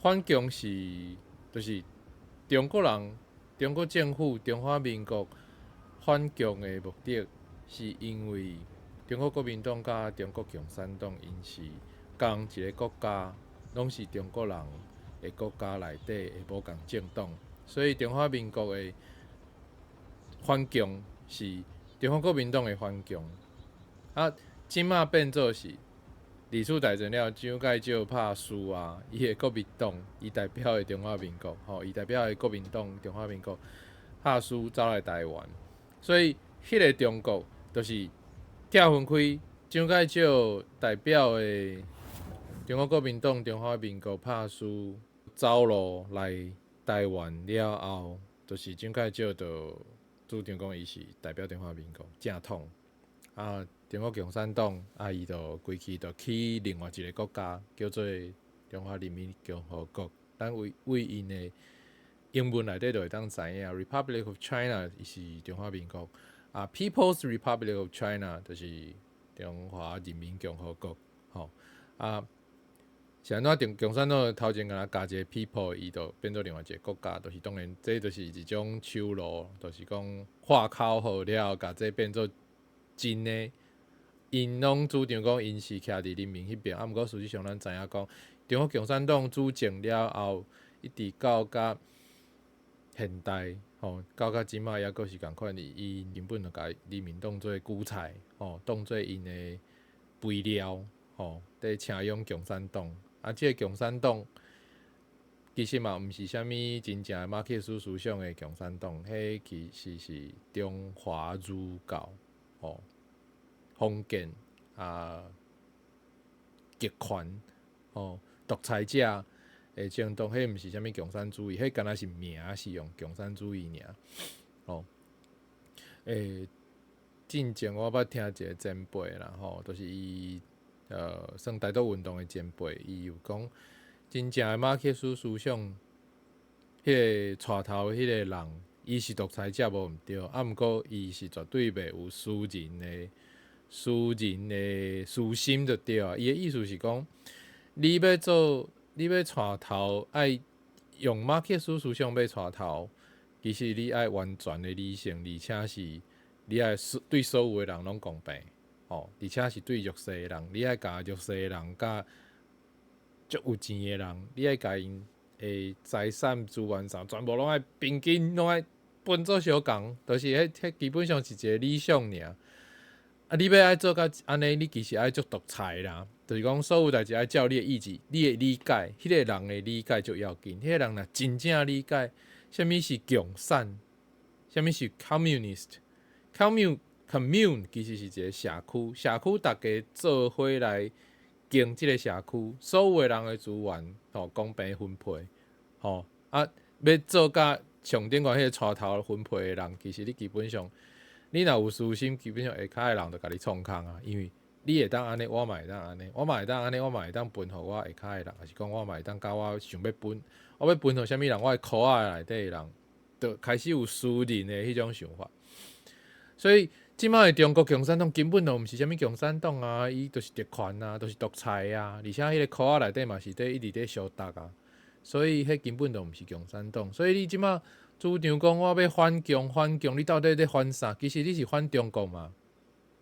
反共是就是中国人、中国政府、中华民国反共的目的，是因为中国国民党甲中国共产党因是同一个国家，拢是中国人的国家内底的无共政党，所以中华民国的反共是中华国民党的反共。啊，即马变做是二次大战了，蒋介石拍输啊，伊的国民党，伊代表的中华民国，伊代表的国民党中华民国拍输走来台湾，所以迄个中国就是拆分开，蒋介石代表的中国国民党中华民国拍输走路来台湾了后，就是蒋介石就主张讲伊是代表中华民国正统啊。中国共产党啊，伊就规气就去另外一个国家叫做中华人民共和国。咱为因的英文内底就会当知影 ，Republic of China 是中华民国啊 ，People's Republic of China 就是中华人民共和国。吼啊，是安怎共产党头前甲加一个 people， 伊就变做另外一个国家，就是当然这就是一种手路，就是讲话口好了，甲这变做真的。因拢主张讲，因是徛伫人民迄边，毋过实际上咱知影讲，中国共产党主政了后，一直到甲现代，到甲即马抑阁是共款，伊根本就甲人民当做韭菜，当做因的肥料，在请用共产党。啊，即个共产党其实嘛，毋是啥物真正的马克思思想的共产党，迄其实是中华儒教，封建啊、极权、独裁者的政党，迄毋是啥物共产主义，迄敢若是名是用共产主义尔。进前我捌听一个前辈啦，就是伊算台独运动的前辈，伊有讲，真正的马克思思想，迄个带头迄个人，伊是独裁者无毋对，毋过伊是绝对袂有私人的私心就对啊。伊的意思是讲，你要带头，爱用马克思思想要带头，其实你爱完全的理性，而且是你爱对所有的人拢公平，而且是对弱势的人，你爱甲弱势的人甲足有钱的人，你爱甲因的财产资源上全部拢爱平均，拢爱分做相共，就是迄基本上是一个理想尔。啊，你要爱做到安尼，你其实爱做独裁啦。就是讲，所有代志爱照你的意志、你的理解，迄个人的理解就要紧。迄个人若真正理解啥物是共产，啥物是 commune 其实是一个社区，社区大家做伙来经即个社区，所有的人的资源公平分配。要做甲上顶悬迄个带头分配的人，其实你基本上。你若有私心，基本上下骹的人就甲你创空啊，因为你会当安尼，我嘛会当安尼，我嘛会当安尼，我嘛会当分互我下骹的人，还是讲我嘛会当甲我想要分，我要分互啥物人，我的裤仔内底的人，就开始有私人的迄种想法。所以即摆的中国共产党根本就毋是啥物共产党啊，伊就是特权啊，就是独裁啊，而且迄个裤仔内底嘛是一直相逐啊，所以迄根本就毋是共产党。所以你即摆主张讲我要反共，你到底在反啥？其实你是反中国嘛？